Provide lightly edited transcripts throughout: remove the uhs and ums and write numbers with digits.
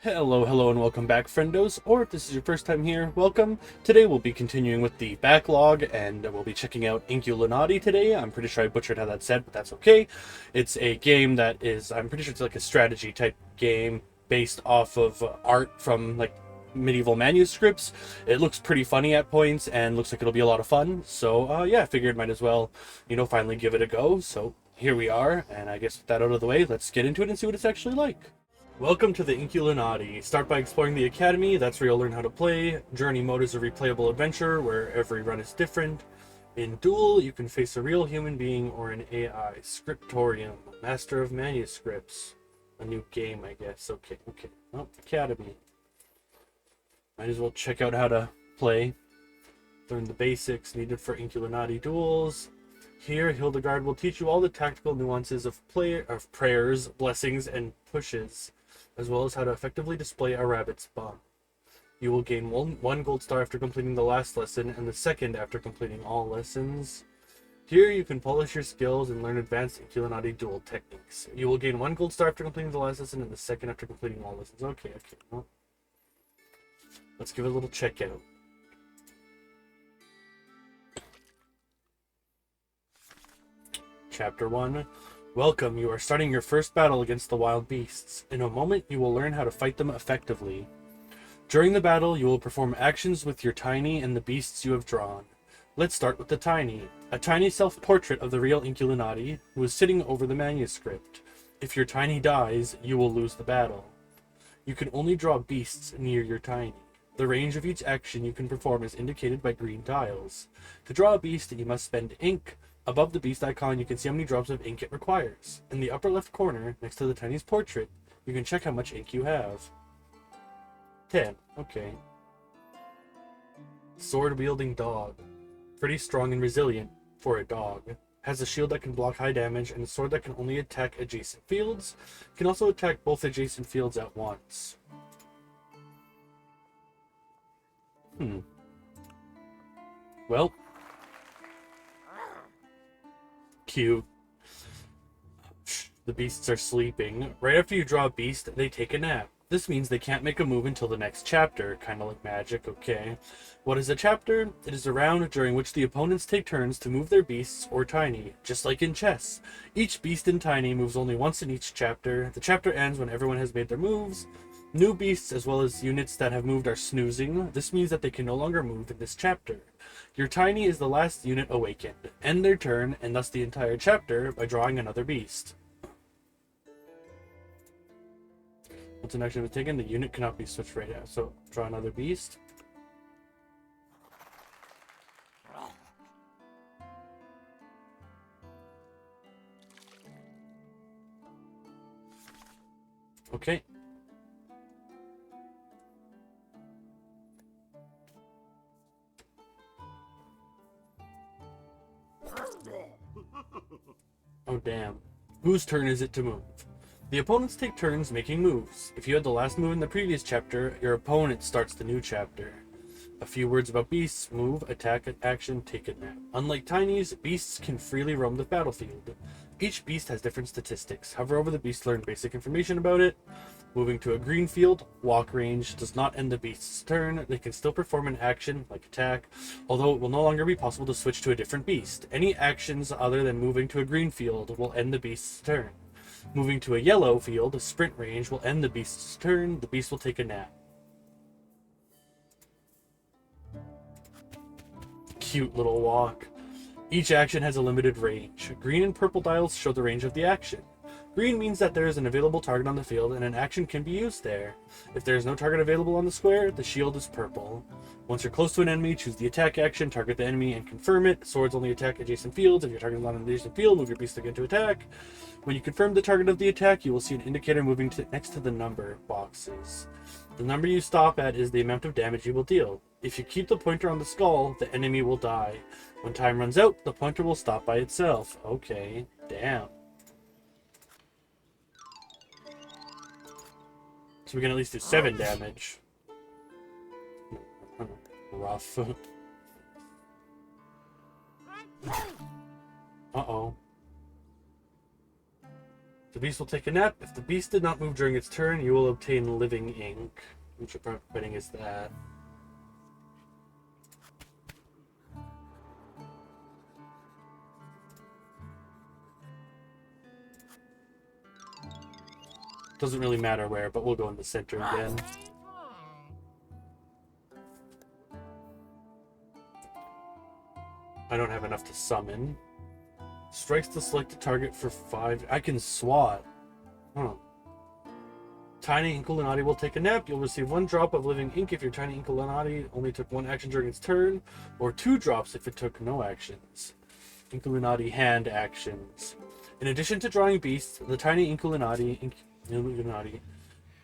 Hello, and welcome back, friendos, or if this is your first time here, welcome. Today we'll be continuing with the backlog, and we'll be checking out Inkulinati today. I'm pretty sure I butchered how that's said, but that's okay. It's a game that is, I'm pretty sure it's like a strategy type game based off of art from like medieval manuscripts. It looks pretty funny at points, and looks like it'll be a lot of fun. So yeah, I figured might as well, finally give it a go. So here we are, and I guess with that out of the way, let's get into it and see what it's actually like. Welcome to the Inkulinati. Start by exploring the academy. That's where you'll learn how to play. Journey mode is a replayable adventure where every run is different. In Duel, you can face a real human being or an AI. Scriptorium, Master of Manuscripts. A new game, I guess. Okay. Well, Academy. Might as well check out how to play. Learn the basics needed for Inkulinati duels. Here, Hildegard will teach you all the tactical nuances of prayers, blessings, and pushes, as well as how to effectively display a rabbit's bomb. You will gain one gold star after completing the last lesson, and the second after completing all lessons. Here you can polish your skills and learn advanced Inkulinati duel techniques. You will gain one gold star after completing the last lesson, and the second after completing all lessons. Okay, well, let's give it a little check out. Chapter 1. Welcome, you are starting your first battle against the wild beasts. In a moment, you will learn how to fight them effectively. During the battle, you will perform actions with your tiny and the beasts you have drawn. Let's start with the tiny. A tiny self-portrait of the real Inkulinati, who is sitting over the manuscript. If your tiny dies, you will lose the battle. You can only draw beasts near your tiny. The range of each action you can perform is indicated by green tiles. To draw a beast, you must spend ink. Above the beast icon, you can see how many drops of ink it requires. In the upper left corner, next to the tiny's portrait, you can check how much ink you have. 10. Okay. Sword-wielding dog. Pretty strong and resilient for a dog. Has a shield that can block high damage and a sword that can only attack adjacent fields. Can also attack both adjacent fields at once. Well. Cute. The beasts are sleeping. Right after you draw a beast, they take a nap. This means they can't make a move until the next chapter, kind of like magic, okay? What is a chapter? It is a round during which the opponents take turns to move their beasts or tiny, just like in chess. Each beast and tiny moves only once in each chapter. The chapter ends when everyone has made their moves. New beasts as well as units that have moved are snoozing. This means that they can no longer move in this chapter. Your tiny is the last unit awakened. End their turn, and thus the entire chapter, by drawing another beast. Once an action is taken, the unit cannot be switched right now. So, draw another beast. Okay. Oh, damn. Whose turn is it to move? The opponents take turns making moves. If you had the last move in the previous chapter, your opponent starts the new chapter. A few words about beasts: move, attack, action, take a nap. Unlike tinies, beasts can freely roam the battlefield. Each beast has different statistics. Hover over the beast to learn basic information about it. Moving to a green field, walk range, does not end the beast's turn. They can still perform an action, like attack, although it will no longer be possible to switch to a different beast. Any actions other than moving to a green field will end the beast's turn. Moving to a yellow field, a sprint range, will end the beast's turn. The beast will take a nap. Cute little walk. Each action has a limited range. Green and purple dials show the range of the action. Green means that there is an available target on the field and an action can be used there. If there is no target available on the square, the shield is purple. Once you're close to an enemy, choose the attack action, target the enemy, and confirm it. Swords only attack adjacent fields. If your target is not on an adjacent field, move your beast again to attack. When you confirm the target of the attack, you will see an indicator moving next to the number boxes. The number you stop at is the amount of damage you will deal. If you keep the pointer on the skull, the enemy will die. When time runs out, the pointer will stop by itself. Okay, damn. So we can at least do 7 damage. Rough. Uh-oh. The beast will take a nap. If the beast did not move during its turn, you will obtain living ink. Which betting is that? Doesn't really matter where, but we'll go in the center again. I don't have enough to summon. Strikes the selected target for 5. I can swat. Huh. Tiny Inkulinati will take a nap. You'll receive 1 drop of living ink if your tiny Inkulinati only took 1 action during its turn, or 2 drops if it took no actions. Inkulinati hand actions. In addition to drawing beasts, the tiny Inkulinati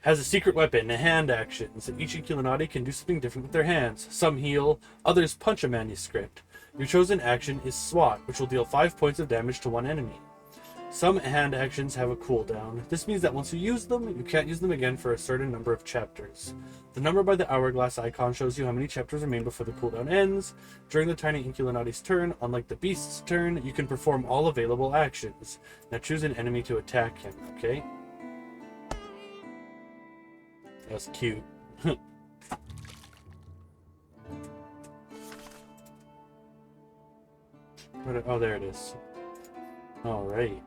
has a secret weapon, hand actions. Each Inkulinati can do something different with their hands. Some heal, others punch a manuscript. Your chosen action is swat, which will deal 5 points of damage to 1 enemy. Some hand actions have a cooldown. This means that once you use them, you can't use them again for a certain number of chapters. The number by the hourglass icon shows you how many chapters remain before the cooldown ends. During the tiny Inkulinati's turn, unlike the beast's turn, you can perform all available actions. Now choose an enemy to attack him, okay? That's cute. Oh, there it is. Alright.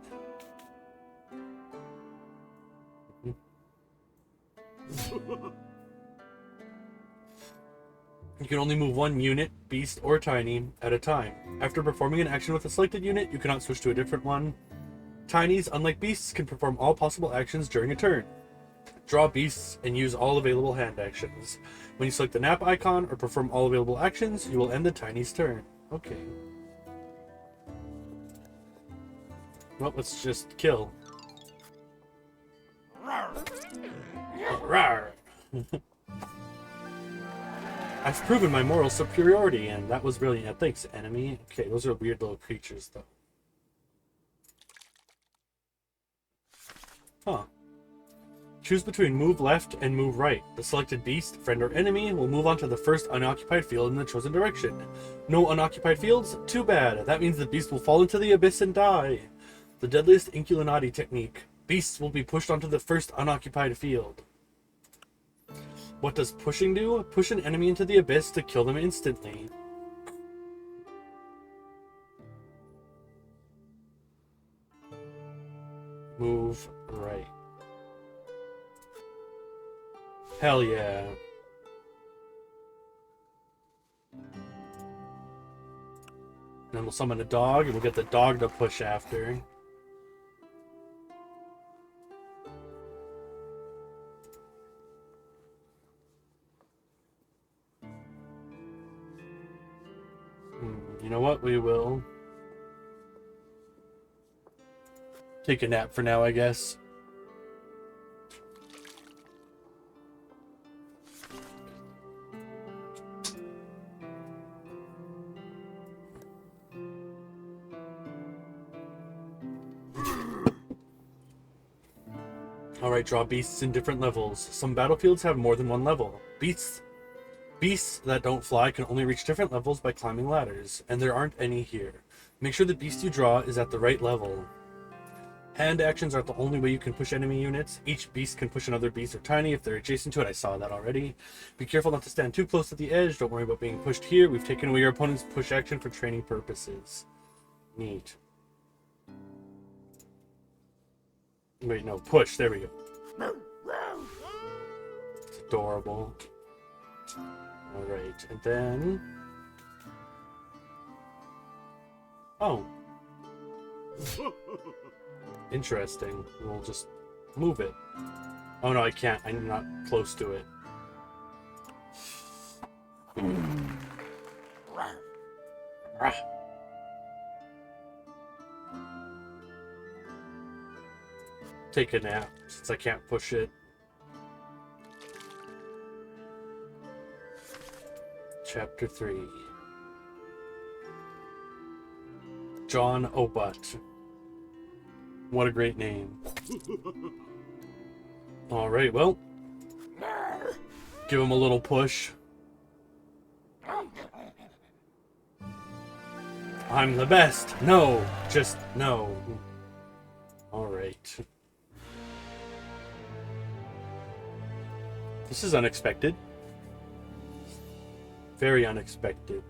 You can only move 1 unit, beast, or tiny at a time. After performing an action with a selected unit, you cannot switch to a different one. Tinies, unlike beasts, can perform all possible actions during a turn. Draw beasts and use all available hand actions. When you select the nap icon or perform all available actions, you will end the tiny's turn. Okay. Well, let's just kill. Rawr. I've proven my moral superiority, and that was brilliant. Thanks, enemy. Okay, those are weird little creatures, though. Huh. Choose between move left and move right. The selected beast, friend, or enemy will move on to the first unoccupied field in the chosen direction. No unoccupied fields? Too bad. That means the beast will fall into the abyss and die. The deadliest Inkulinati technique. Beasts will be pushed onto the first unoccupied field. What does pushing do? Push an enemy into the abyss to kill them instantly. Move right. Hell yeah. Then we'll summon a dog, and we'll get the dog to push after. You know what? We will take a nap for now, I guess. Alright, draw beasts in different levels. Some battlefields have more than 1 level. Beasts that don't fly can only reach different levels by climbing ladders, and there aren't any here. Make sure the beast you draw is at the right level. Hand actions aren't the only way you can push enemy units. Each beast can push another beast or tiny if they're adjacent to it. I saw that already. Be careful not to stand too close to the edge. Don't worry about being pushed here. We've taken away your opponent's push action for training purposes. Neat. Wait, no, push. There we go. It's adorable. Alright, and then... Oh. Interesting. We'll just move it. Oh no, I can't. I'm not close to it. Take a nap, since I can't push it. Chapter 3. John Obutt. What a great name. Alright, well. Give him a little push. I'm the best. No, just no. Alright. This is unexpected. Very unexpected.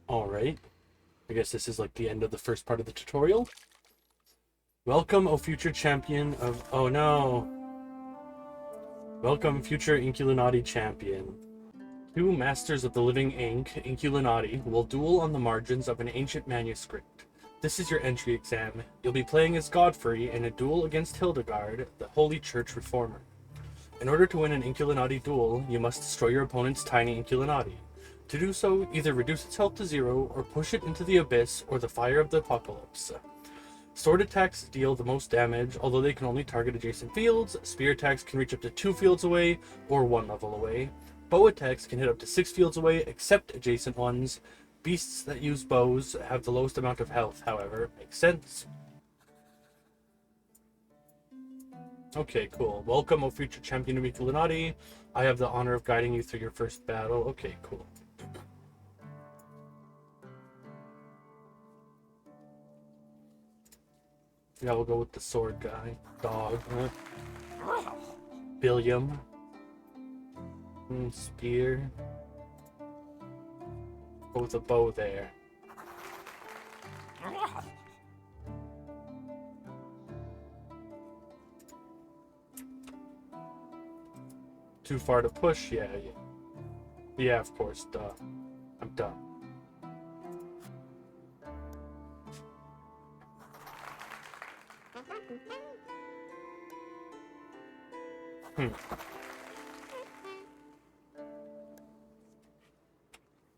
Alright. I guess this is like the end of the first part of the tutorial. Welcome, O future champion of... Oh no. Welcome, future Inkulinati champion. Two masters of the living ink, Inkulinati, will duel on the margins of an ancient manuscript. This is your entry exam. You'll be playing as Godfrey in a duel against Hildegard, the Holy Church Reformer. In order to win an Inkulinati duel, you must destroy your opponent's tiny Inkulinati. To do so, either reduce its health to 0, or push it into the abyss or the fire of the apocalypse. Sword attacks deal the most damage, although they can only target adjacent fields. Spear attacks can reach up to 2 fields away, or 1 level away. Bow attacks can hit up to 6 fields away, except adjacent ones. Beasts that use bows have the lowest amount of health, however. Makes sense. Okay, cool. Welcome, O future champion of Inkulinati. I have the honor of guiding you through your first battle. Okay, cool. Yeah, we'll go with the sword guy. Dog. Billiam. Spear. Go with a bow there. Too far to push? Yeah. Yeah, of course. Duh. I'm done.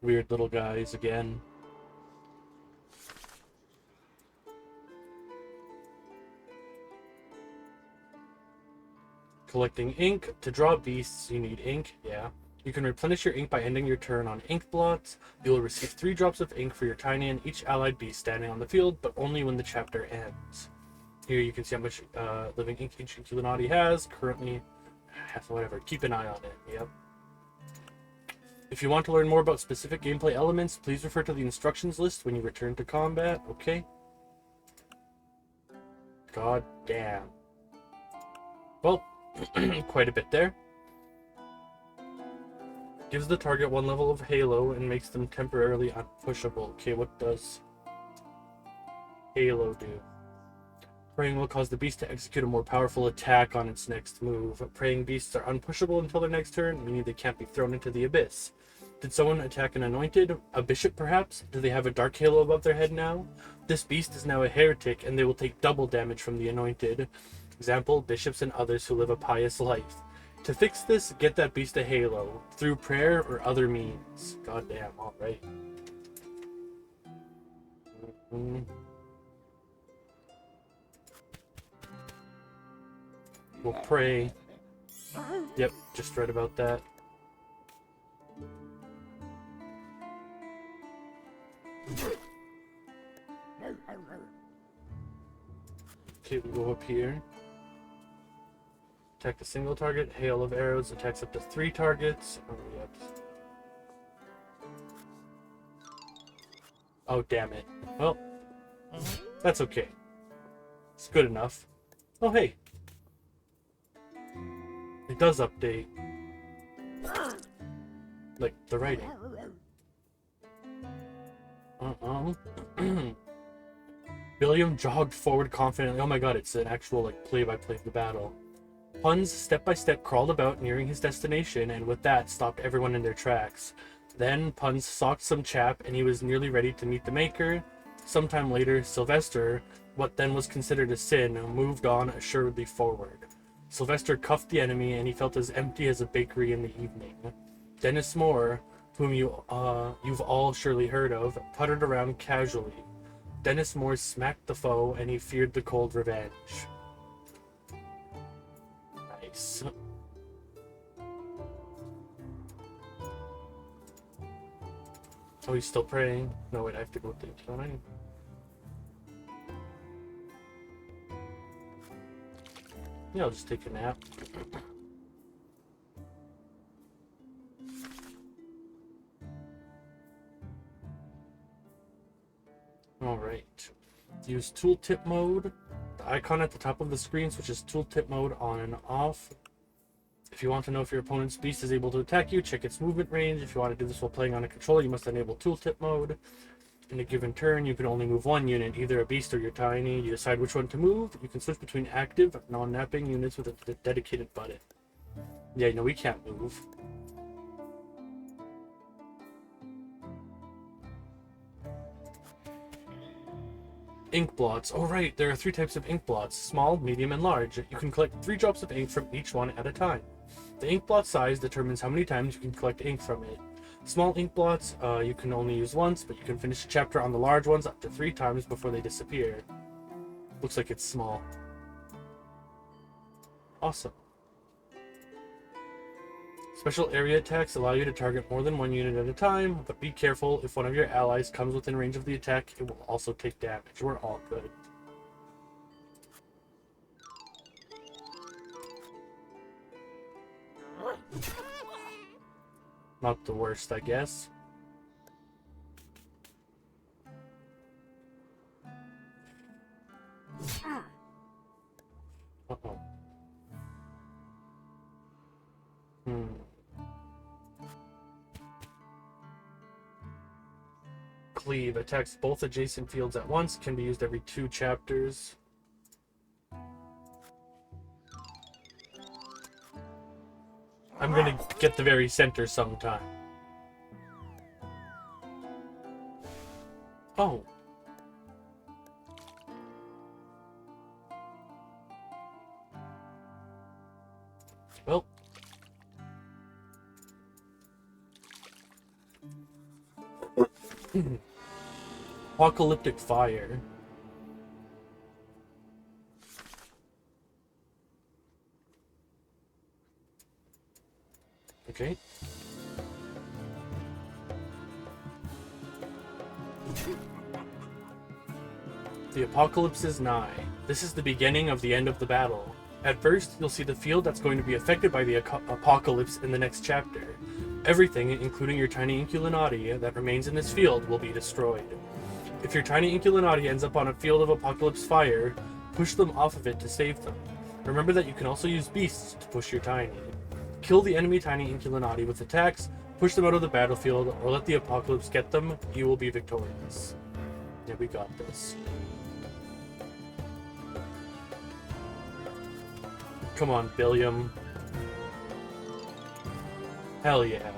Weird little guys again. Collecting ink. To draw beasts, you need ink. Yeah. You can replenish your ink by ending your turn on ink blots. You will receive 3 drops of ink for your tiny and each allied beast standing on the field, but only when the chapter ends. Here you can see how much living ink each Inkulinati has. Currently, whatever. Keep an eye on it. Yep. If you want to learn more about specific gameplay elements, please refer to the instructions list when you return to combat. Okay. God damn. Well, quite a bit there. Gives the target 1 level of Halo and makes them temporarily unpushable. Okay, what does Halo do? Praying will cause the beast to execute a more powerful attack on its next move. Praying beasts are unpushable until their next turn, meaning they can't be thrown into the abyss. Did someone attack an anointed? A bishop, perhaps? Do they have a dark halo above their head now? This beast is now a heretic, and they will take double damage from the anointed. Example, bishops and others who live a pious life. To fix this, get that beast a halo, through prayer or other means. Goddamn, alright. We'll pray. Yep, just read about that. Okay, we'll go up here. Attack a single target. Hail of arrows attacks up to 3 targets. Oh, yep. Oh, damn it. Well, that's okay. It's good enough. Oh, hey. It does update. Like, the writing. Billiam jogged forward confidently. Oh my god, it's an actual, like, play-by-play of the battle. Puns step-by-step crawled about, nearing his destination, and with that, stopped everyone in their tracks. Then, Puns socked some chap, and he was nearly ready to meet the Maker. Sometime later, Sylvester, what then was considered a sin, moved on assuredly forward. Sylvester cuffed the enemy, and he felt as empty as a bakery in the evening. Dennis Moore, whom you've all surely heard of, puttered around casually. Dennis Moore smacked the foe, and he feared the cold revenge. Nice. Oh, he's still praying. No, wait, I have to go think, don't I? Yeah, I'll just take a nap. Alright. Use tooltip mode. The icon at the top of the screen switches tooltip mode on and off. If you want to know if your opponent's beast is able to attack you, check its movement range. If you want to do this while playing on a controller, you must enable tooltip mode. In a given turn, you can only move one unit, either a beast or your tiny. You decide which one to move. You can switch between active, non-napping units with a dedicated button. Yeah, no, we can't move. Ink blots. Oh right, there are 3 types of ink blots: small, medium, and large. You can collect 3 drops of ink from each one at a time. The ink blot size determines how many times you can collect ink from it. Small ink blots you can only use once, but you can finish a chapter on the large ones up to 3 times before they disappear. Looks like it's small. Awesome. Special area attacks allow you to target more than one unit at a time, but be careful. If one of your allies comes within range of the attack, it will also take damage. We're all good. Not the worst, I guess. Uh-oh. Cleave attacks both adjacent fields at once, can be used every 2 chapters. I'm gonna get the very center sometime. Oh. Well. Apocalyptic fire. Okay. The apocalypse is nigh. This is the beginning of the end of the battle. At first, you'll see the field that's going to be affected by the apocalypse in the next chapter. Everything, including your tiny Inkulinati that remains in this field, will be destroyed. If your tiny Inkulinati ends up on a field of apocalypse fire, push them off of it to save them. Remember that you can also use beasts to push your tiny. Kill the enemy tiny Inkulinati with attacks, push them out of the battlefield, or let the apocalypse get them. You will be victorious. Yeah, we got this. Come on, Billiam. Hell yeah.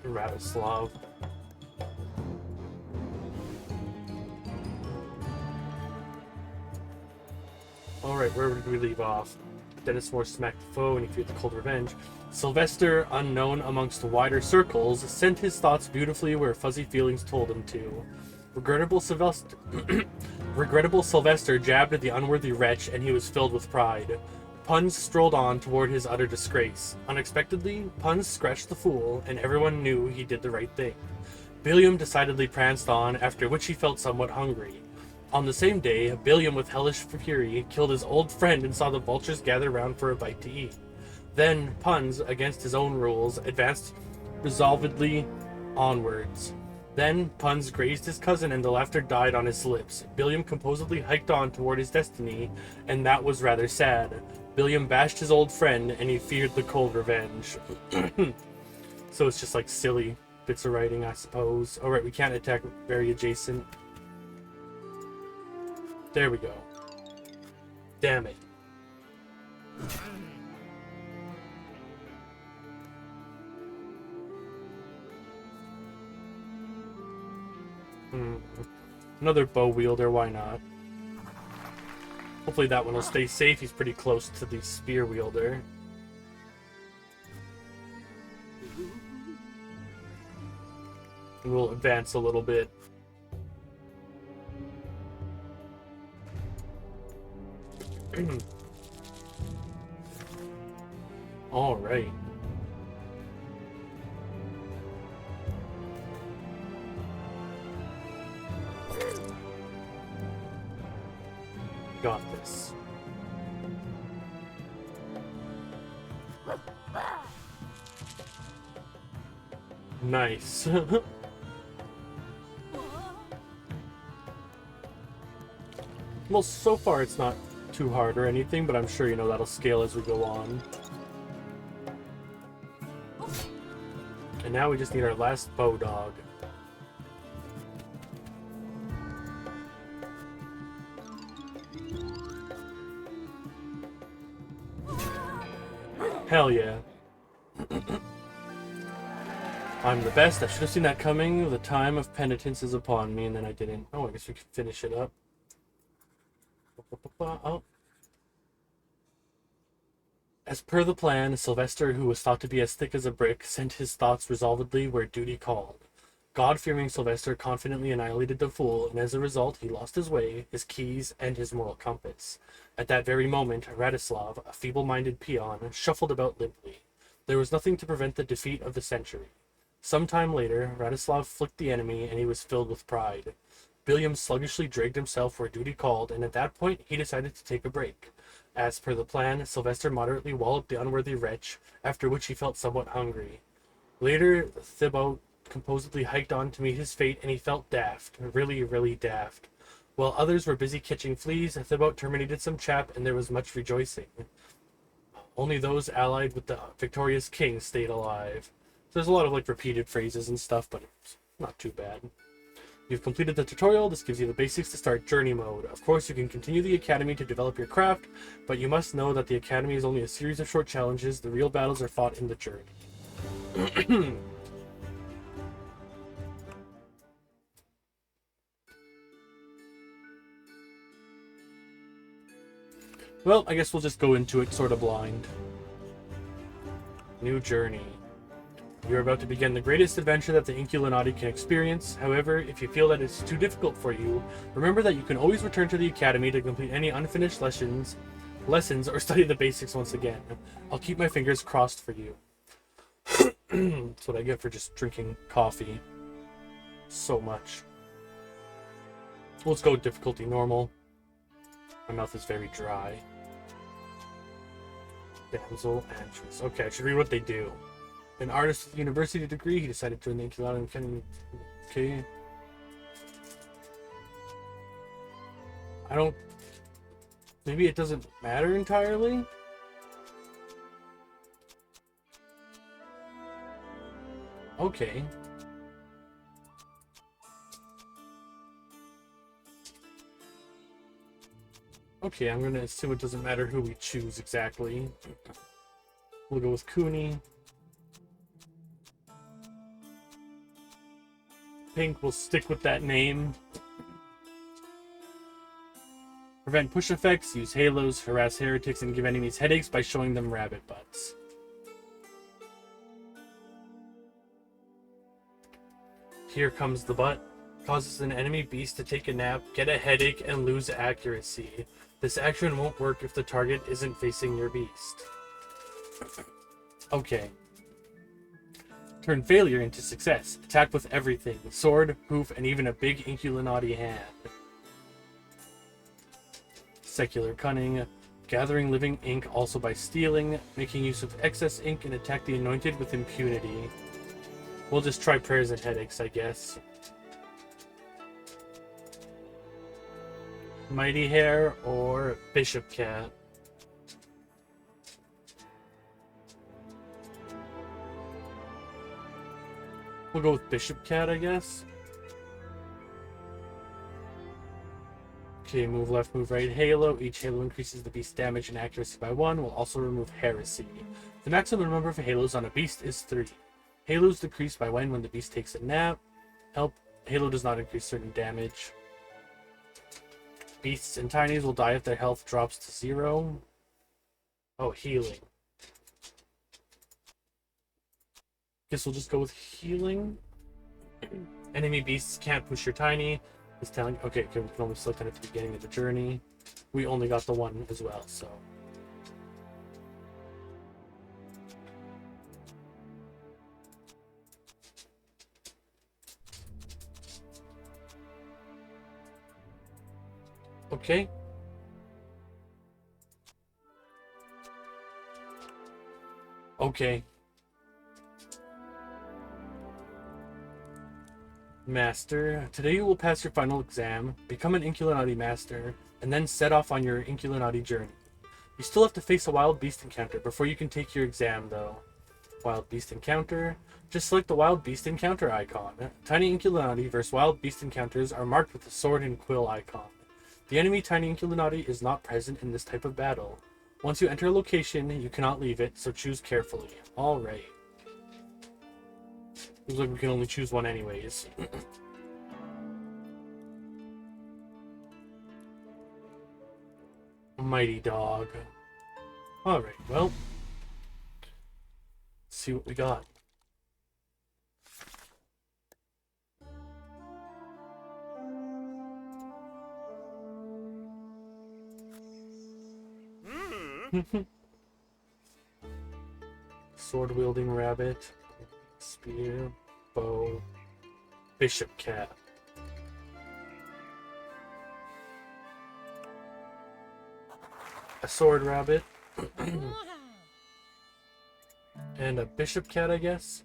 Radislav. Alright, where did we leave off? Dennis Moore smacked the foe and he feared the cold revenge. Sylvester, unknown amongst the wider circles, sent his thoughts beautifully where fuzzy feelings told him to. Regrettable Sylvester jabbed at the unworthy wretch, and he was filled with pride. Puns strolled on toward his utter disgrace. Unexpectedly, Puns scratched the fool, and everyone knew he did the right thing. Billiam decidedly pranced on, after which he felt somewhat hungry. On the same day, Billiam, with hellish fury, killed his old friend and saw the vultures gather round for a bite to eat. Then, Puns, against his own rules, advanced resolvedly onwards. Then, Puns grazed his cousin and the laughter died on his lips. Billiam composedly hiked on toward his destiny, and that was rather sad. Billiam bashed his old friend, and he feared the cold revenge. So it's just like silly bits of writing, I suppose. Alright, we can't attack very adjacent. There we go. Damn it. Another bow wielder, why not? Hopefully that one will stay safe. He's pretty close to the spear wielder. And we'll advance a little bit. All right. Got this. Nice. Well, so far it's not too hard or anything, but I'm sure, you know, that'll scale as we go on. And now we just need our last bow dog. Hell yeah. I'm the best. I should have seen that coming. The time of penitence is upon me, and then I didn't. Oh, I guess we can finish it up. Oh. As per the plan, Sylvester, who was thought to be as thick as a brick, sent his thoughts resolvedly where duty called. God-fearing Sylvester confidently annihilated the fool, and as a result, he lost his way, his keys, and his moral compass. At that very moment, Radislav, a feeble-minded peon, shuffled about limply. There was nothing to prevent the defeat of the century. Some time later, Radislav flicked the enemy, and he was filled with pride. William sluggishly dragged himself where duty called, and at that point, he decided to take a break. As per the plan, Sylvester moderately walloped the unworthy wretch, after which he felt somewhat hungry. Later, Thibaut composedly hiked on to meet his fate, and he felt daft, really, really daft. While others were busy catching fleas, Thibaut terminated some chap, and there was much rejoicing. Only those allied with the victorious king stayed alive. There's a lot of like repeated phrases and stuff, but it's not too bad. You've completed the tutorial. This gives you the basics to start journey mode. Of course, you can continue the academy to develop your craft, but you must know that the academy is only a series of short challenges. The real battles are fought in the journey. Well, I guess we'll just go into it sort of blind. New journey. You're about to begin the greatest adventure that the Inkulinati can experience. However, if you feel that it's too difficult for you, remember that you can always return to the academy to complete any unfinished lessons or study the basics once again. I'll keep my fingers crossed for you. That's what I get for just drinking coffee so much. Let's go with difficulty normal. My mouth is very dry. Damsel actress. Okay, I should read what they do. An artist with a university degree, he decided to join the Inkulinati. Okay. I don't... Maybe it doesn't matter entirely? Okay. Okay, I'm gonna assume it doesn't matter who we choose exactly. We'll go with Cooney. Pink will stick with that name. Prevent push effects, use halos, harass heretics, and give enemies headaches by showing them rabbit butts. Here comes the butt. Causes an enemy beast to take a nap, get a headache, and lose accuracy. This action won't work if the target isn't facing your beast. Okay. Turn failure into success. Attack with everything. Sword, hoof, and even a big Inkulinati hand. Secular cunning. Gathering living ink also by stealing. Making use of excess ink and attack the anointed with impunity. We'll just try prayers and headaches, I guess. Mighty Hair or Bishop Cat. We'll go with Bishop Cat, I guess. Okay, move left, move right, Halo. Each Halo increases the beast's damage and accuracy by 1. We'll also remove Heresy. The maximum number of Halos on a beast is 3. Halos decrease by 1 when the beast takes a nap. Halo does not increase certain damage. Beasts and tinies will die if their health drops to 0. Oh, healing. Guess we'll just go with healing. Enemy beasts can't push your tiny. It's telling, okay, we can only select it at the beginning of the journey. We only got the one as well, so. Okay. Okay. Master, today you will pass your final exam, become an Inkulinati master, and then set off on your Inkulinati journey. You still have to face a wild beast encounter before you can take your exam, though. Wild beast encounter. Just select the wild beast encounter icon. Tiny Inkulinati versus wild beast encounters are marked with the sword and quill icon. The enemy Tiny Inkulinati is not present in this type of battle. Once you enter a location, you cannot leave it, so choose carefully. Alright. Looks like we can only choose one anyways. Mighty dog. Alright, well. Let's see what we got. Sword-wielding rabbit. Spear, bow, bishop cat. A sword rabbit. And a bishop cat, I guess.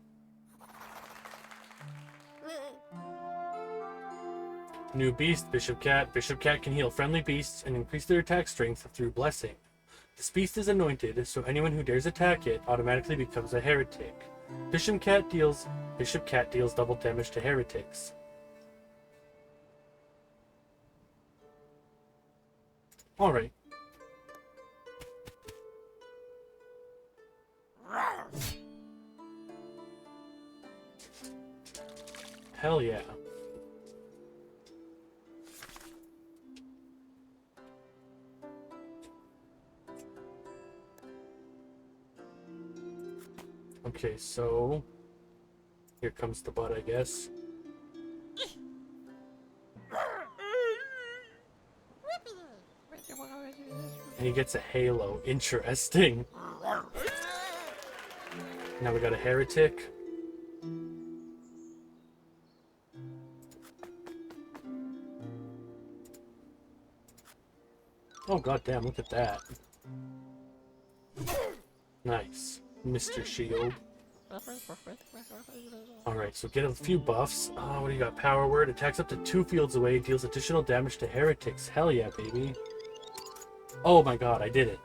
New beast, bishop cat. Bishop cat can heal friendly beasts and increase their attack strength through blessing. This beast is anointed, so anyone who dares attack it automatically becomes a heretic. Bishop cat deals double damage to heretics. Alright. Hell yeah. Okay, so here comes the butt, I guess. And he gets a halo. Interesting. Now we got a heretic. Oh goddamn, look at that. Nice. Mr. Shield. Alright, so get a few buffs. What do you got? Power word. Attacks up to 2 fields away. Deals additional damage to heretics. Hell yeah, baby. Oh my god, I did it.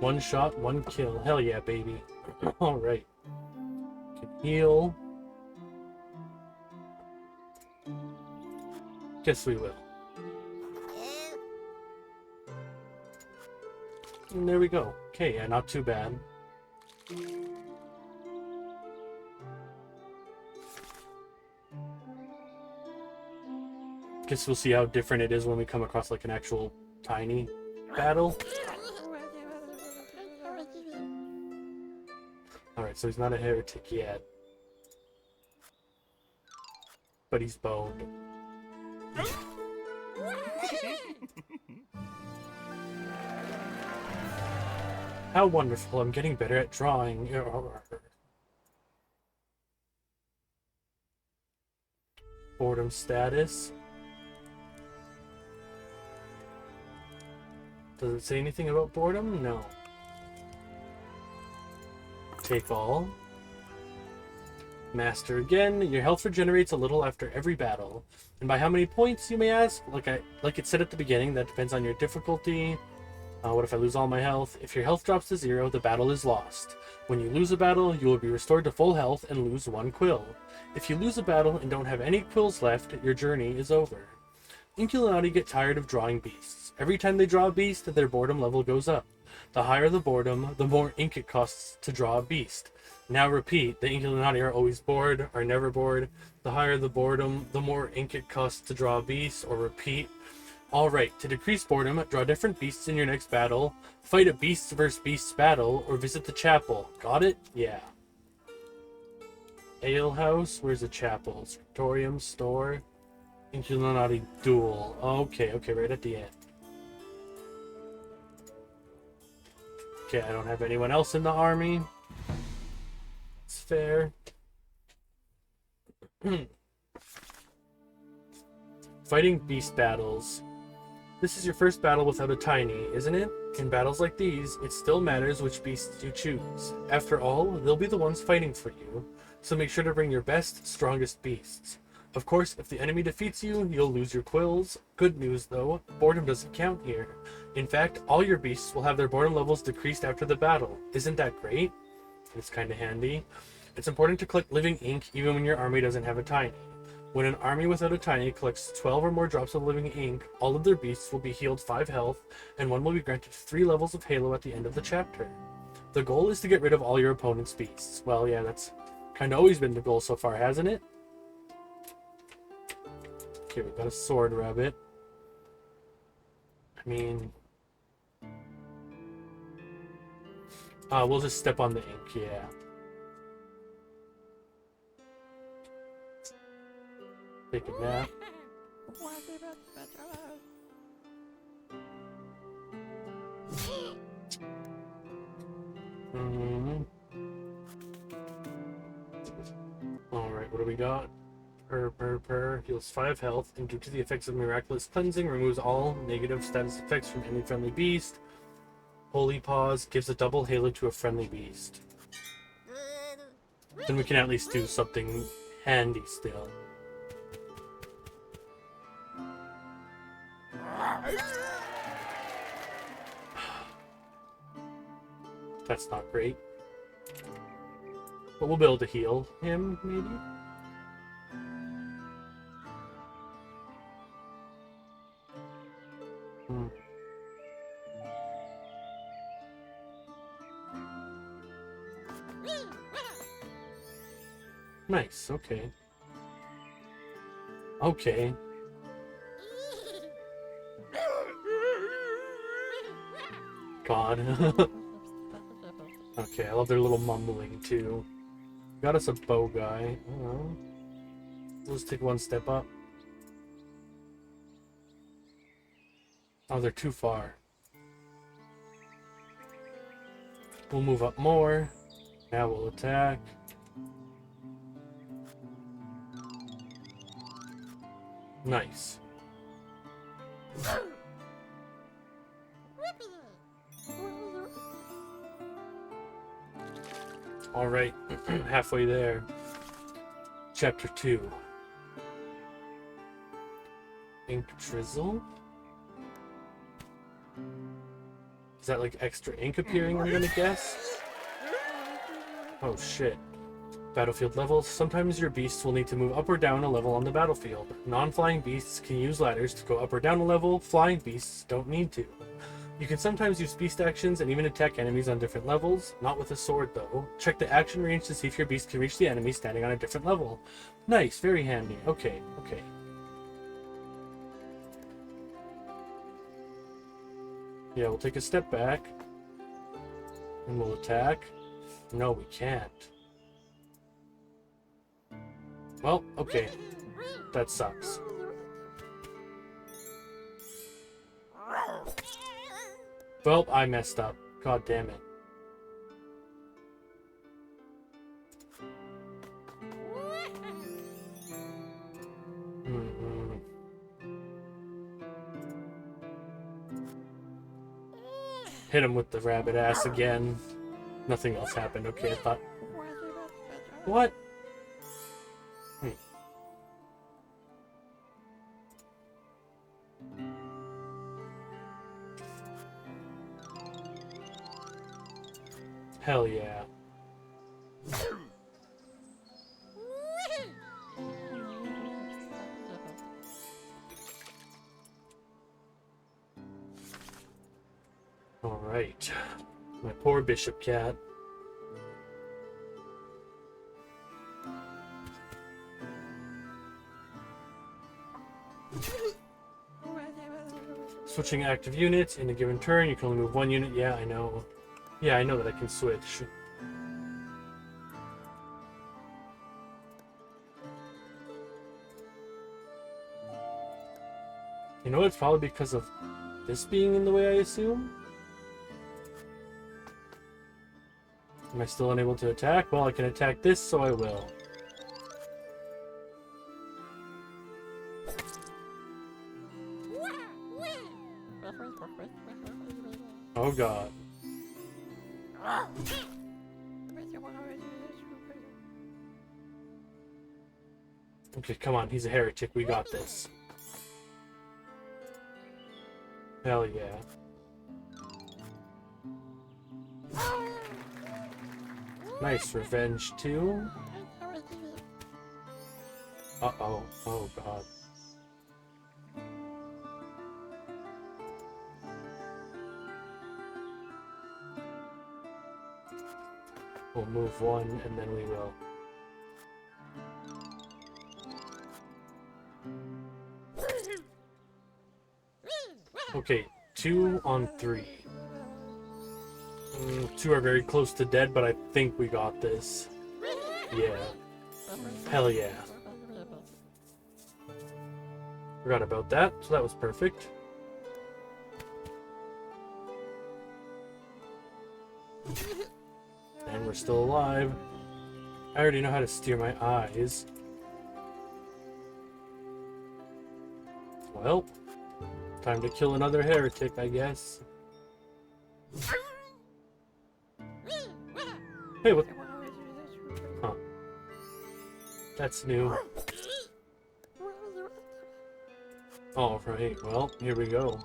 1 shot, 1 kill. Hell yeah, baby. Alright. Can heal. Guess we will. And there we go. Okay, yeah, not too bad. Guess we'll see how different it is when we come across like an actual tiny battle. Alright, so he's not a heretic yet. But he's boned. How wonderful, I'm getting better at drawing. Boredom status. Does it say anything about boredom? No. Take all. Master again. Your health regenerates a little after every battle. And by how many points, you may ask? Like it said at the beginning, that depends on your difficulty. What if I lose all my health? If your health drops to 0, the battle is lost. When you lose a battle, you will be restored to full health and lose 1 quill. If you lose a battle and don't have any quills left, your journey is over. Inkulinati get tired of drawing beasts. Every time they draw a beast, their boredom level goes up. The higher the boredom, the more ink it costs to draw a beast. Now repeat, the Inkulinati are always bored, are never bored. The higher the boredom, the more ink it costs to draw a beast, or repeat. Alright, to decrease boredom, draw different beasts in your next battle, fight a beasts vs beasts battle, or visit the chapel. Got it? Yeah. Ale house? Where's the chapel? Scriptorium, store, Inkulinati duel. Okay, okay, right at the end. Okay, I don't have anyone else in the army. It's fair. Fighting beast battles. This is your first battle without a tiny, isn't it? In battles like these, it still matters which beasts you choose. After all, they'll be the ones fighting for you, so make sure to bring your best, strongest beasts. Of course, if the enemy defeats you, you'll lose your quills. Good news though, boredom doesn't count here. In fact, all your beasts will have their boredom levels decreased after the battle. Isn't that great? It's kinda handy. It's important to collect living ink even when your army doesn't have a tiny. When an army without a tiny collects 12 or more drops of living ink, all of their beasts will be healed 5 health, and one will be granted 3 levels of Halo at the end of the chapter. The goal is to get rid of all your opponent's beasts. Well, yeah, that's kind of always been the goal so far, hasn't it? Okay, we got a sword rabbit. I mean... we'll just step on the ink, yeah. Take a nap. Alright, what do we got? Purr. Heals 5 health, and due to the effects of miraculous cleansing, removes all negative status effects from any friendly beast. Holy Paws gives a double halo to a friendly beast. Then we can at least do something handy still. That's not great. But we'll be able to heal him, maybe? Nice, okay. Okay. God. Okay, I love their little mumbling too. Got us a bow guy. Let's take one step up. Oh, they're too far. We'll move up more. Now we'll attack. Nice. Alright, halfway there. Chapter 2. Ink drizzle? Is that like extra ink appearing, I'm gonna guess? Oh shit. Battlefield levels. Sometimes your beasts will need to move up or down a level on the battlefield. Non-flying beasts can use ladders to go up or down a level. Flying beasts don't need to. You can sometimes use beast actions and even attack enemies on different levels. Not with a sword though. Check the action range to see if your beast can reach the enemy standing on a different level. Nice, very handy. Okay. Yeah, we'll take a step back. And we'll attack. No, we can't. Well, okay. That sucks. Well, I messed up. God damn it. Hit him with the rabbit ass again. Nothing else happened. Okay, I thought... What? Hell yeah. Alright. My poor bishop cat. Switching active units in a given turn, you can only move one unit. Yeah, I know. Yeah, I know that I can switch. You know, it's probably because of this being in the way, I assume? Am I still unable to attack? Well, I can attack this, so I will. Oh god. Okay, come on, he's a heretic, we got this. Hell yeah. Nice, revenge too. Uh-oh, oh god. We'll move one, and then we will. Okay, 2 on 3. 2 are very close to dead, but I think we got this. Yeah. Hell yeah. Forgot about that, so that was perfect. And we're still alive. I already know how to steer my eyes. Well, time to kill another heretic, I guess. Hey, what? Huh. That's new. All right, well, here we go.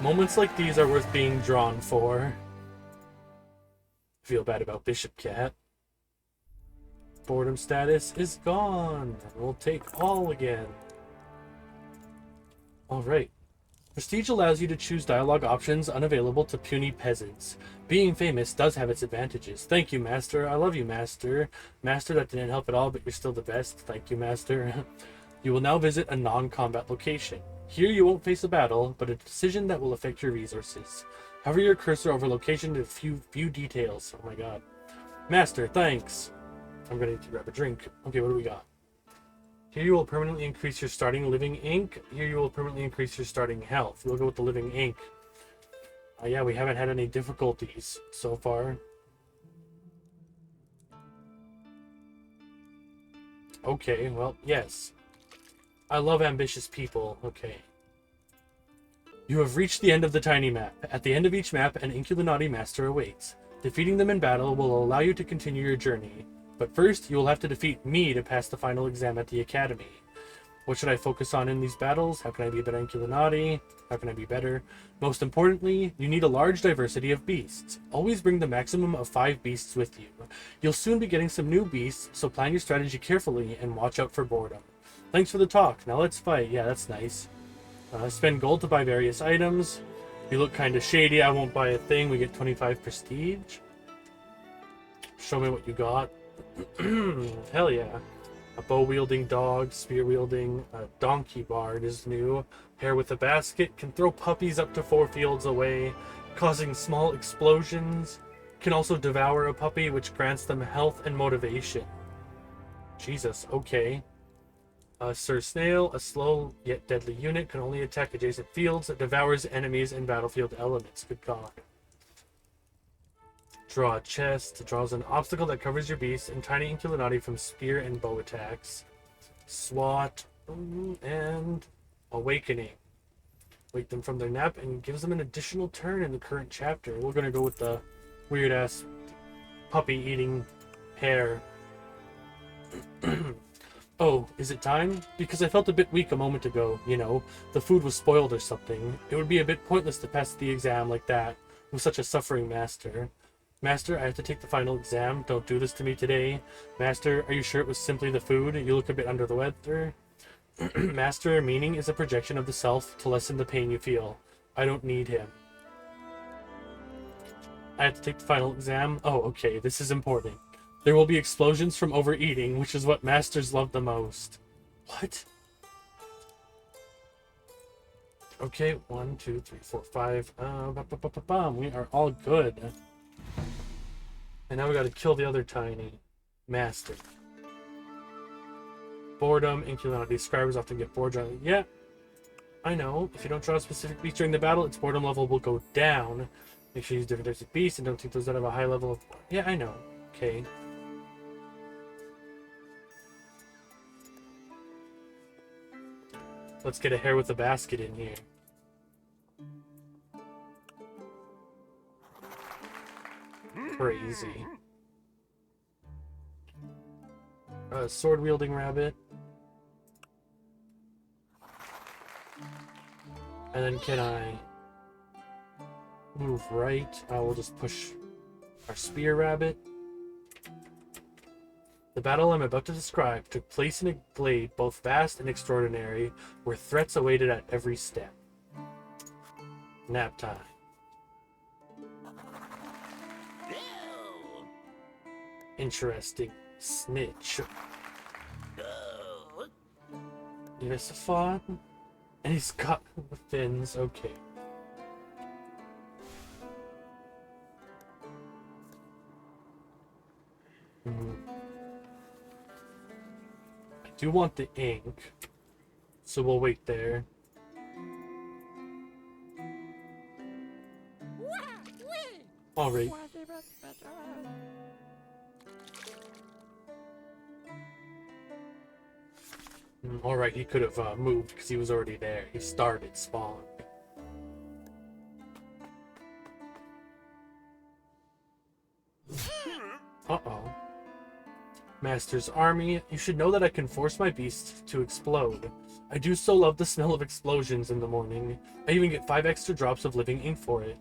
Moments like these are worth being drawn for. Feel bad about Bishop Cat. Boredom status is gone. We'll take all again. Alright. Prestige allows you to choose dialogue options unavailable to puny peasants. Being famous does have its advantages. Thank you, Master. I love you, Master. Master, that didn't help at all, but you're still the best. Thank you, Master. You will now visit a non-combat location. Here you won't face a battle, but a decision that will affect your resources. Hover your cursor over location to view details. Oh my god. Master, thanks. I'm gonna need to grab a drink. Okay, what do we got? Here you will permanently increase your starting living ink. Here you will permanently increase your starting health. We'll go with the living ink. Yeah, we haven't had any difficulties so far. Okay, well, yes. I love ambitious people. Okay. You have reached the end of the tiny map. At the end of each map, an Inkulinati master awaits. Defeating them in battle will allow you to continue your journey. But first, you will have to defeat me to pass the final exam at the academy. What should I focus on in these battles? How can I be a better Inkulinati? How can I be better? Most importantly, you need a large diversity of beasts. Always bring the maximum of 5 beasts with you. You'll soon be getting some new beasts, so plan your strategy carefully and watch out for boredom. Thanks for the talk. Now let's fight. Yeah, that's nice. Spend gold to buy various items. You look kind of shady. I won't buy a thing. We get 25 prestige. Show me what you got. Hell yeah. A bow-wielding dog, spear-wielding, donkey bard is new. Hare with a basket can throw puppies up to 4 fields away, causing small explosions. Can also devour a puppy, which grants them health and motivation. Jesus, okay. Sir Snail, a slow yet deadly unit, can only attack adjacent fields that devours enemies and battlefield elements. Good God. Draw a chest. Draws an obstacle that covers your beast and tiny Inkulinati from spear and bow attacks. SWAT and Awakening. Wake them from their nap and gives them an additional turn in the current chapter. We're gonna go with the weird-ass puppy-eating hare. Oh, is it time? Because I felt a bit weak a moment ago, you know. The food was spoiled or something. It would be a bit pointless to pass the exam like that with such a suffering master. Master, I have to take the final exam. Don't do this to me today. Master, are you sure it was simply the food? You look a bit under the weather. Master, meaning is a projection of the self to lessen the pain you feel. I don't need him. I have to take the final exam. Oh, okay, this is important. There will be explosions from overeating, which is what masters love the most. What? Okay, 1, 2, 3, 4, 5. We are all good. And now we gotta kill the other tiny master. Boredom, Inkulinati. Scribers often get bored. Yeah, I know. If you don't draw a specific beast during the battle, its boredom level will go down. Make sure you use different types of beasts and don't take those that have a high level of... Yeah, I know. Okay. Let's get a hare with a basket in here. Crazy. A sword-wielding rabbit. And then can I move right? I will just push our spear rabbit. The battle I'm about to describe took place in a glade both vast and extraordinary, where threats awaited at every step. Nap time. Interesting snitch. Yes, fun. And he's got the fins. Okay. I do want the ink, so we'll wait there. All right. Alright, he could have moved because he was already there. He started spawn. Uh-oh. Master's army, you should know that I can force my beasts to explode. I do so love the smell of explosions in the morning. I even get 5 extra drops of living ink for it.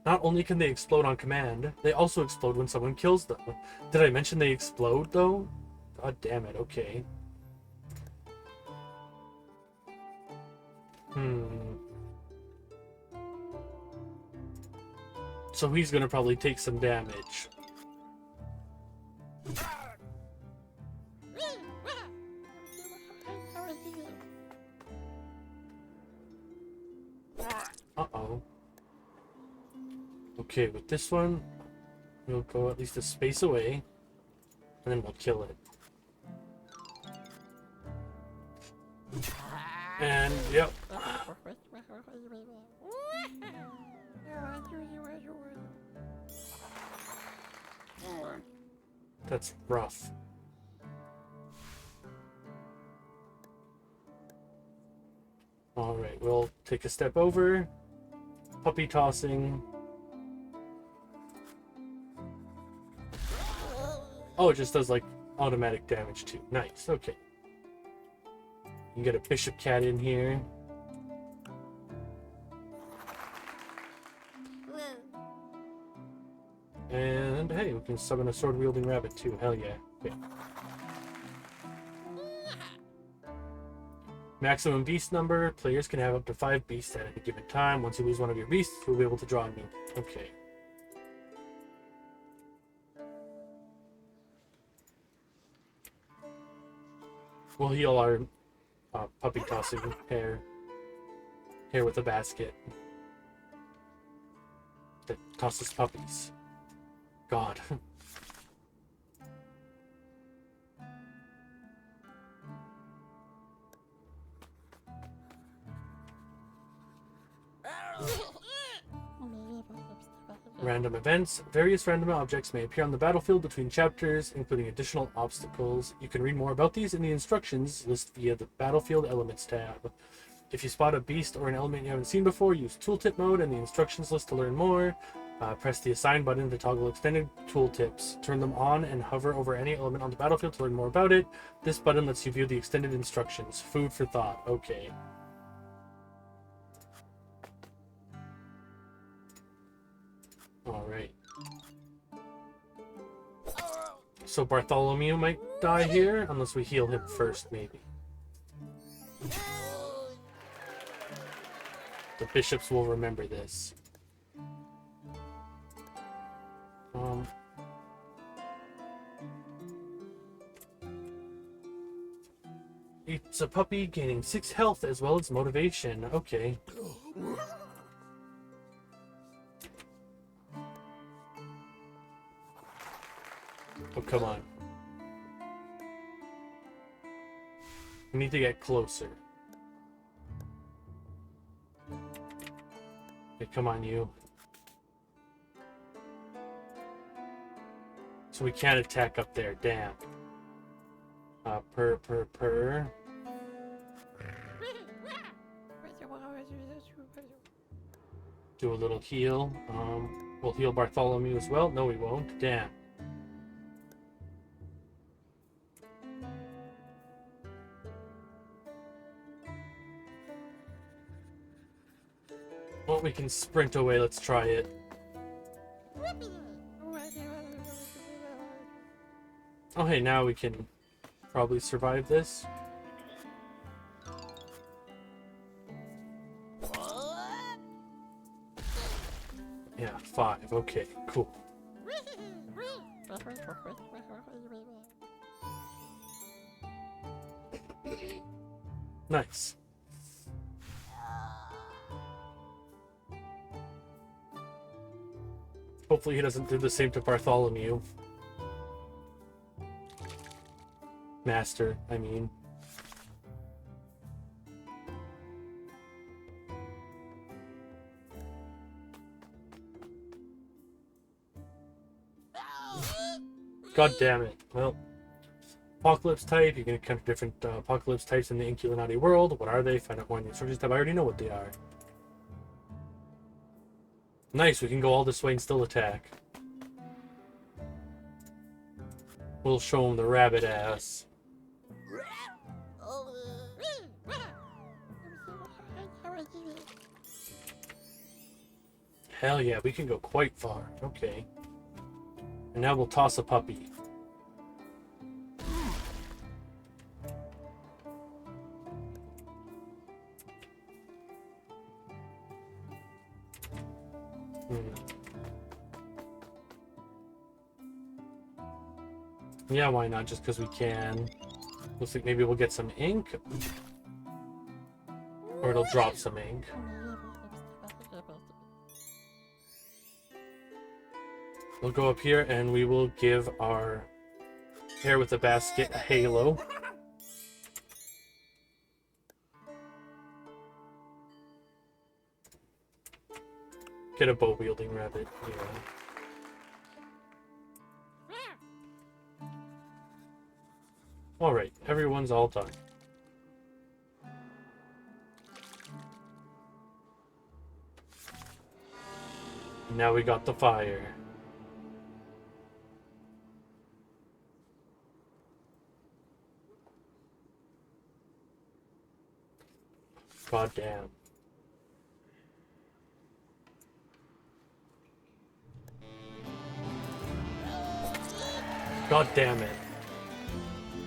Not only can they explode on command, they also explode when someone kills them. Did I mention they explode, though? God damn it, okay. So he's gonna probably take some damage. Uh-oh. Okay, with this one, we'll go at least a space away, and then we'll kill it. And, yep. That's rough. Alright, we'll take a step over. Puppy tossing. Oh, it just does like automatic damage too. Nice, okay. You get a bishop cat in here. And hey, we can summon a sword-wielding rabbit too. Hell yeah. Okay. Maximum beast number. Players can have up to 5 beasts at any given time. Once you lose one of your beasts, you'll be able to draw a new one. Okay. We'll heal our puppy tossing hare with a basket that tosses puppies. God. Random events. Various random objects may appear on the battlefield between chapters, including additional obstacles. You can read more about these in the instructions list via the Battlefield Elements tab. If you spot a beast or an element you haven't seen before, use tooltip mode in the instructions list to learn more. Press the assign button to toggle extended tooltips. Turn them on and hover over any element on the battlefield to learn more about it. This button lets you view the extended instructions. Food for thought. Okay. Alright. So Bartholomew might die here, unless we heal him first, maybe. The bishops will remember this. It's a puppy gaining 6 health as well as motivation. Okay. Oh, come on. We need to get closer. Okay, come on, you. So we can't attack up there, damn. Purr. Do a little heal. We'll heal Bartholomew as well. No, we won't. Damn. Well, we can sprint away. Let's try it. Oh, hey, now we can probably survive this. Yeah, 5. Okay, cool. Nice. Hopefully he doesn't do the same to Bartholomew. Master, I mean. God damn it. Well, apocalypse type. You can encounter different apocalypse types in the Inkulinati world. What are they? Find out more in the instructions tab. I already know what they are. Nice, we can go all this way and still attack. We'll show him the rabbit ass. Hell yeah, we can go quite far. Okay. And now we'll toss a puppy. Yeah, why not? Just because we can. Looks like maybe we'll get some ink. Or it'll drop some ink. We'll go up here and we will give our hair with the basket a halo. Get a bow-wielding rabbit, yeah. Alright, everyone's all done. Now we got the fire. God damn. God damn it.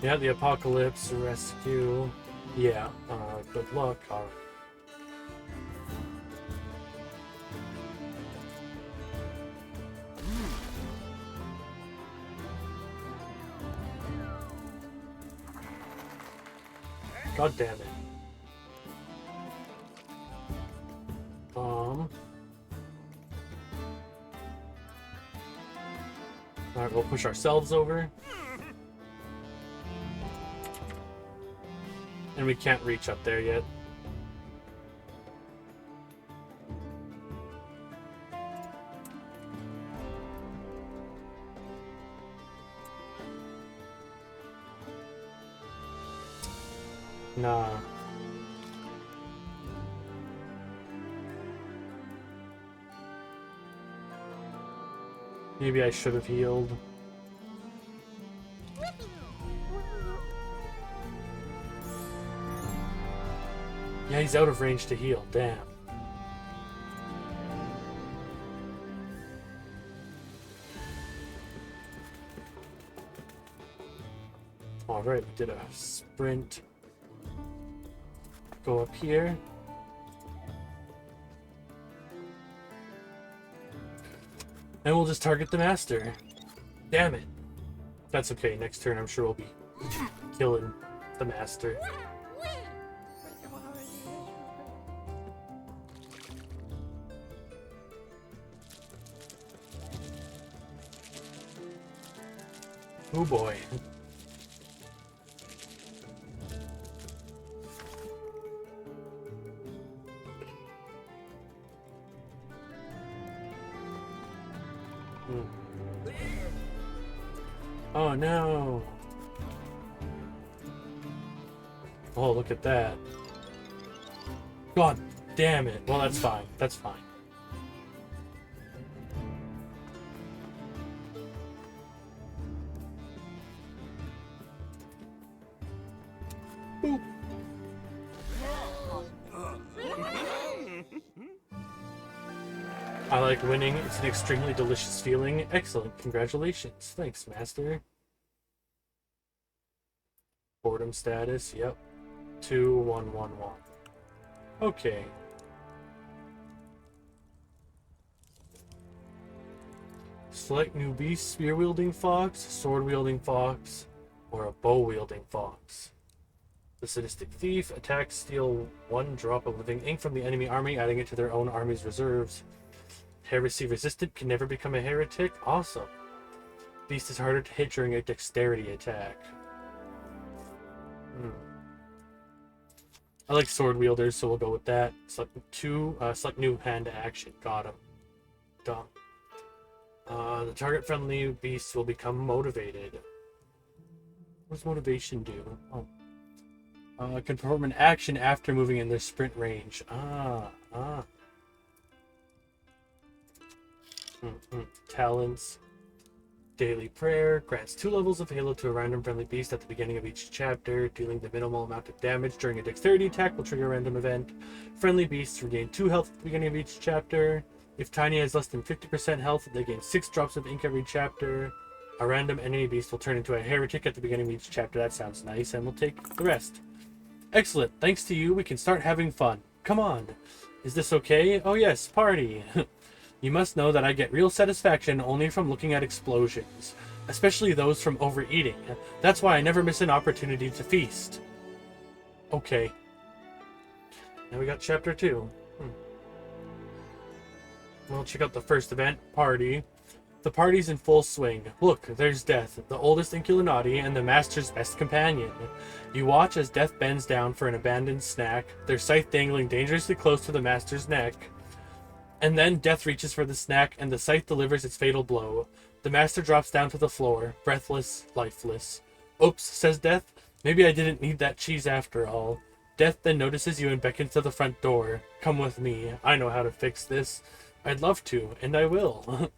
Yeah, the apocalypse rescue. Yeah, good luck. Alright. God damn it. Alright, we'll push ourselves over. And we can't reach up there yet. Nah. Maybe I should have healed. Yeah, he's out of range to heal. Damn. Alright, we did a sprint. Go up here. And we'll just target the master. Damn it. That's okay. Next turn, I'm sure we'll be killing the master. Oh boy. Oh no. Oh, look at that. God damn it. Well, that's fine. That's fine. Boop. I like winning. It's an extremely delicious feeling. Excellent. Congratulations. Thanks, Master. Boredom status. Yep. 2111. Okay. Select new beast, spear-wielding fox, sword-wielding fox, or a bow-wielding fox. The sadistic thief. Attack, steal 1 drop of living ink from the enemy army, adding it to their own army's reserves. Heresy resistant, can never become a heretic. Awesome. Beast is harder to hit during a dexterity attack. I like sword wielders, so we'll go with that. Select new hand action. Got him. Dumb. The target friendly beast will become motivated. What does motivation do? Oh. Can perform an action after moving in their sprint range. Talents. Daily Prayer. Grants 2 levels of Halo to a random friendly beast at the beginning of each chapter. Dealing the minimal amount of damage during a dexterity attack will trigger a random event. Friendly beasts regain 2 health at the beginning of each chapter. If Tiny has less than 50% health, they gain 6 drops of ink every chapter. A random enemy beast will turn into a heretic at the beginning of each chapter. That sounds nice, and we'll take the rest. Excellent. Thanks to you, we can start having fun. Come on. Is this okay? Oh yes, party. You must know that I get real satisfaction only from looking at explosions, especially those from overeating. That's why I never miss an opportunity to feast. Okay. Now we got chapter 2. We'll check out the first event, party. The party's in full swing. Look, there's Death, the oldest Inkulinati and the Master's best companion. You watch as Death bends down for an abandoned snack, their scythe dangling dangerously close to the Master's neck. And then Death reaches for the snack, and the scythe delivers its fatal blow. The Master drops down to the floor, breathless, lifeless. Oops, says Death. Maybe I didn't need that cheese after all. Death then notices you and beckons to the front door. Come with me. I know how to fix this. I'd love to, and I will.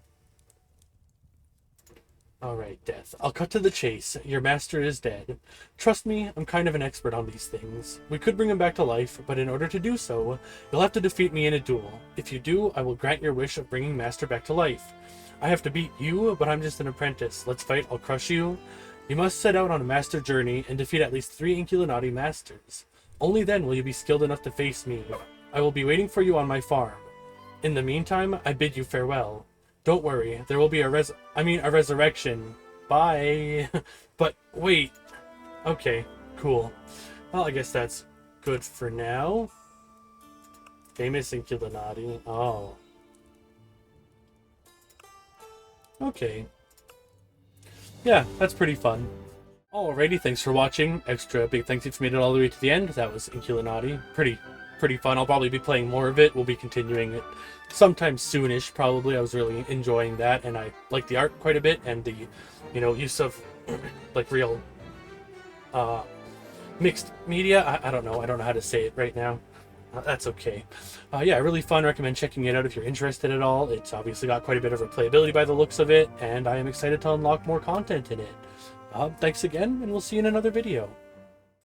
Alright, Death. I'll cut to the chase. Your master is dead. Trust me, I'm kind of an expert on these things. We could bring him back to life, but in order to do so, you'll have to defeat me in a duel. If you do, I will grant your wish of bringing Master back to life. I have to beat you, but I'm just an apprentice. Let's fight, I'll crush you. You must set out on a master journey and defeat at least 3 Inkulinati masters. Only then will you be skilled enough to face me. I will be waiting for you on my farm. In the meantime, I bid you farewell. Don't worry, there will be a resurrection. Bye. But wait. Okay, cool. Well, I guess that's good for now. Famous Inkulinati. Oh. Okay. Yeah, that's pretty fun. Alrighty, thanks for watching. Extra big thanks if you made it all the way to the end. That was Inkulinati. Pretty fun. I'll probably be playing more of it. We'll be continuing it sometime soonish, probably. I was really enjoying that, and I like the art quite a bit, and the, use of like real mixed media. I don't know how to say it right now. That's okay. Yeah, really fun. Recommend checking it out if you're interested at all. It's obviously got quite a bit of replayability by the looks of it, and I am excited to unlock more content in it. Thanks again, and we'll see you in another video.